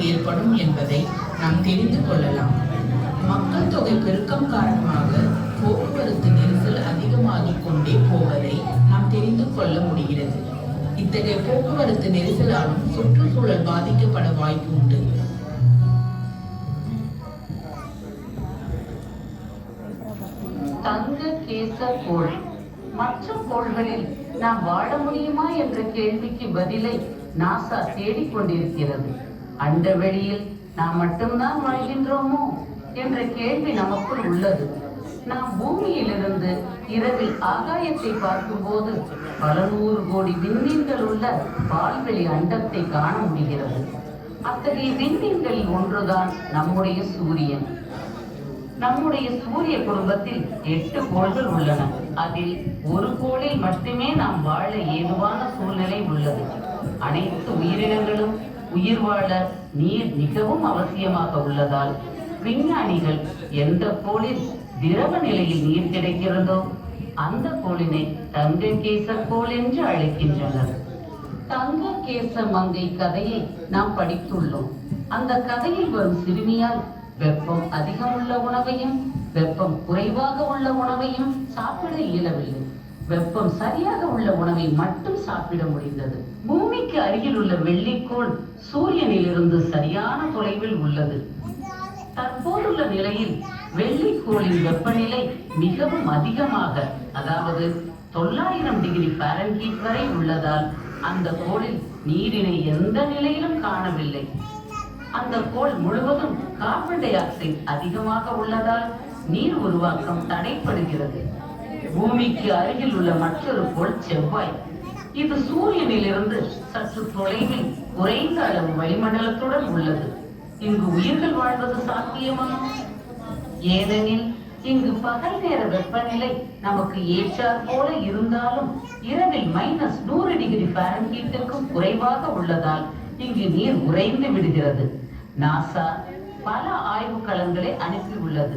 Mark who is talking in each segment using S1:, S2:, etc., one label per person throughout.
S1: ஏற்படும் என்பதை நாம் தெரிந்து கொள்ளலாம். மக்கள் தொகை பெருக்கம் காரணமாக போக்குவரத்து நெரிசல் அதிகமாகிக் கொண்டே போவதை நாம் தெரிந்து கொள்ள முடிகிறது. இத்தகைய போக்குவரத்து நெரிசலாலும் சுற்றுச்சூழல் பாதிக்கப்பட வாய்ப்பு உண்டு.
S2: தங்க கேச கோள். மற்ற கோள்களில் நாம் வாழ முடியுமா என்ற கேள்விக்கு பதிலை நாசா தேடிக்கொண்டிருக்கிறது. அண்டவெளியில் நாம் மட்டும்தான் வாழ்கின்றோமோ என்ற கேள்வி நமக்குள் உள்ளது. நாம் பூமியிலிருந்து இரவில் ஆகாயத்தை பார்க்கும்போது பல 100 கோடி விண்மீன்கள் உள்ள பால்வெளி அண்டத்தை காண முடிகிறது. அத்தகைய விண்மீன்களில் ஒன்றுதான் நம்முடைய சூரியன். நம்முடைய சூரிய குடும்பத்தில் 8 கோள்கள் உள்ளன. அதில் ஒரு கோளில் மட்டுமே நாம் வாழ ஏதுவான சூழ்நிலை உள்ளது. அனைத்து உயிரினங்களும் உயிர் வாழ நீர் மிகவும் அவசியமாக உள்ளதால் விஞ்ஞானிகள் எந்த கோளில் திரவ நிலையில் நீர் கிடைக்கிறதோ அந்த கோளினை தங்க கேச கோள் என்று அழைக்கின்றனர். தங்க கேச மங்கை கதையை நாம் படித்துள்ளோம். அந்த கதையில் வரும் சிறுமியால் வெப்பம் அதிகம் உள்ள உணவையும் வெப்பம் குறைவாக உள்ள உணவையும் சாப்பிட இயலவில்லை. வெப்பம் சரியாக உள்ள உணவை மட்டும் சாப்பிட முடிந்தது. பூமிக்கு அருகில் உள்ள வெள்ளிக்கோள் சூரியனிலிருந்து சரியான தொலைவில் உள்ளது. தற்போதுள்ள நிலையில் வெள்ளிக்கோளின் வெப்பநிலை மிகவும் அதிகமாக, அதாவது 900 டிகிரி ஃபாரன்ஹீட் வரை உள்ளதால் அந்த கோளில் நீரினை எந்த நிலையிலும் காணவில்லை. அந்த கோள் முழுவதும் கார்பன் டை ஆக்சைடு அதிகமாக உள்ளதால் நீர் உருவாக்கம் தடைப்படுகிறது. பூமிக்கு அருகில் உள்ள மற்றொரு கோள் செவ்வாய். இது சூரியனிலிருந்து சற்று தொலைவில் குறைந்த அளவு வளிமண்டலத்துடன் உள்ளது. இங்கு உயிர்கள் வாழ்வது சாத்தியமா? ஏனெனில் இங்கு பகல் நேர வெப்பநிலை நமக்கு ஏற்றாற் போல இருந்தாலும் இரவில் -100 டிகிரி ஃபாரன்ஹீட்டுக்கும் குறைவாக உள்ளதால் இங்கு நீர் உறைந்து விடுகிறது. நாசா பல ஆய்வுக்களங்களை அனுப்பியுள்ளது.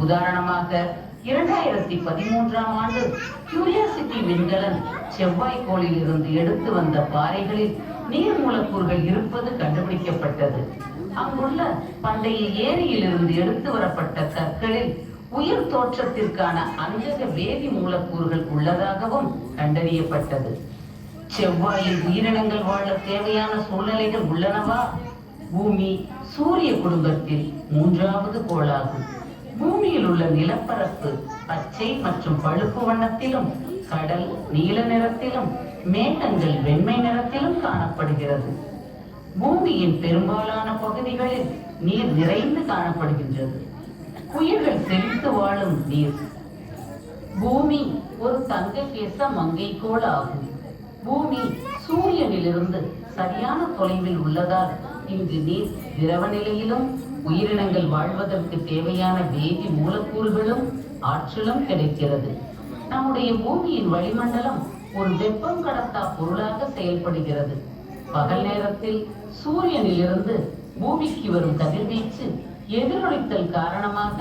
S2: உதாரணமாக 2013ஆம் ஆண்டு கியூரியாசிட்டி விண்கலன் செவ்வாய் கோளில் இருந்து எடுத்து வந்த பாறைகளில் நீர் மூலக்கூறுகள் இருப்பது கண்டுபிடிக்கப்பட்டது. அங்குள்ள பண்டைய ஏரியில் இருந்து எடுத்து வரப்பட்ட கற்களில் உயிர் தோற்றத்திற்கான அங்கக வேதி மூலக்கூறுகள் உள்ளதாகவும் கண்டறியப்பட்டது. செவ்வாயில் உயிரினங்கள் வாழ தேவையான சூழ்நிலைகள் உள்ளனவா? பூமி சூரிய குடும்பத்தில் 3வது கோளாகும். பூமியில் உள்ள நிலப்பரப்பு பச்சை மற்றும் பழுப்பு வண்ணத்திலும், கடல் நீல நிறத்திலும், மேகங்கள் வெண்மை நிறத்திலும் காணப்படுகிறது. பூமியின் பெரும்பாலான பகுதிகளில் நீர் நிறைந்து காணப்படுகின்றது. உயிர்கள் செழித்து வாழும் நீர். பூமி ஒரு தங்க கேச மங்கைக்கோள் ஆகும். பூமி சூரியனிலிருந்து சரியான தொலைவில் உள்ளதால் இங்கு நீர் திரவ நிலையிலும் உயிரினங்கள் வாழ்வதற்கு தேவையான வேதி மூலக்கூறுகளும் ஆற்றலும் கிடைக்கிறது. நம்முடைய பூமியின் வளிமண்டலம் ஒரு வெப்பம் கடத்தா பொருளாக செயல்படுகிறது. பகல் நேரத்தில் சூரியனிலிருந்து பூமிக்கு வரும் கதிர்வீச்சு எதிரொலித்தல் காரணமாக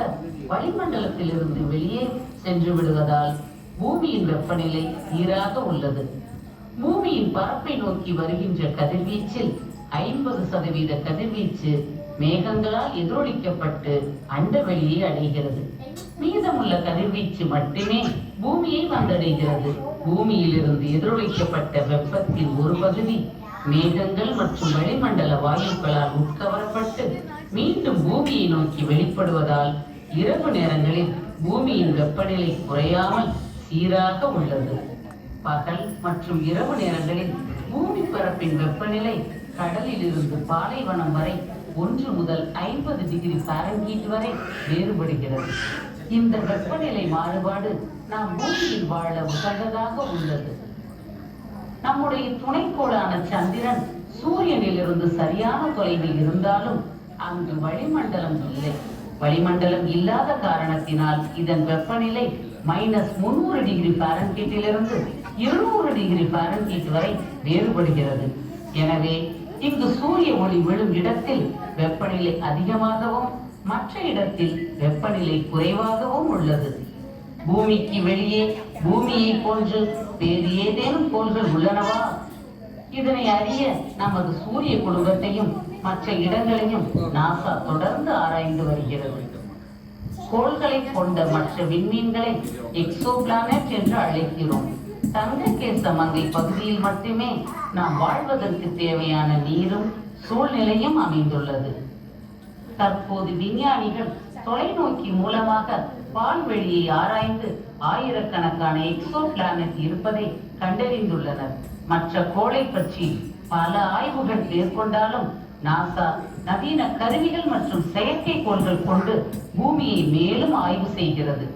S2: வளிமண்டலத்தில் இருந்து வெளியே சென்று விடுவதால் பூமியின் வெப்பநிலை சீராக உள்ளது. பூமியின் பரப்பை நோக்கி வருகின்ற கதிர்வீச்சில் 50% கதிர்வீச்சு மேகங்களால் எதிரொலிக்கப்பட்டு அண்டவெளியை அடைகிறது. மீதமுள்ள கதிர்வீச்சு மட்டுமே பூமியை வந்தடைகிறது. பூமியில் இருந்து எதிரொலிக்கப்பட்ட வெப்பத்தின் ஒரு பகுதி மேகங்கள் மற்றும் வளிமண்டல வாயுக்களால் உட்கவரப்பட்டு மீண்டும் பூமியை நோக்கி வெளிப்படுவதால் இரவு நேரங்களில் பூமியின் வெப்பநிலை குறையாமல் சீராக உள்ளது. பகல் மற்றும் இரவு நேரங்களில் பூமி பரப்பின் வெப்பநிலை கடலில் இருந்து பாலைவனம் வரை 1 முதல் 50 டிகிரி ஃபாரன்ஹீட் வரை வேறுபடுகிறது. இந்த வெப்பநிலை மாறுபாடு நாம் பூமியில் வாழ உகந்ததாக உள்ளது. நம்முடைய துணைக்கோளான சந்திரன் சூரியனிலிருந்து சரியான தொலைவில் இருந்தாலும் அங்கு வளிமண்டலம் இல்லை. வளிமண்டலம் இல்லாத காரணத்தினால் இதன் வெப்பநிலை -300 டிகிரி ஃபாரன்ஹீட்டிலிருந்து 200 டிகிரி ஃபாரன்ஹீட் வரை வேறுபடுகிறது. எனவே இங்கு சூரிய ஒளி விழும் இடத்தில் வெப்பநிலை அதிகமாகவும் மற்ற இடத்தில் வெப்பநிலை குறைவாகவும் உள்ளது. பூமிக்கு வெளியே பூமியை போன்று வேறு ஏதேனும் கோள்கள் உள்ளனவா? இதனை அறிய நமது சூரிய குடும்பத்தையும் மற்ற இடங்களையும் நாசா தொடர்ந்து ஆராய்ந்து வருகிறது. கோள்களை கொண்ட மற்ற விண்மீன்களை எக்ஸோ பிளானட் என்று அழைக்கிறோம். தங்கக்கேசமங்கை பகுதியில் மட்டுமே நாம் வாழ்வதற்கு தேவையான நீரும் சூழ்நிலையும் அமைந்துள்ளது. தற்போது விஞ்ஞானிகள் தொலைநோக்கி மூலமாக பால்வெளியை ஆராய்ந்து ஆயிரக்கணக்கான எக்ஸோ பிளானட் இருப்பதை கண்டறிந்துள்ளனர். மற்ற கோளை பற்றி பல ஆய்வுகள் மேற்கொண்டாலும் நாசா நவீன கருவிகள் மற்றும் செயற்கைக்கோள்கள் கொண்டு பூமியை மேலும் ஆய்வு செய்கிறது.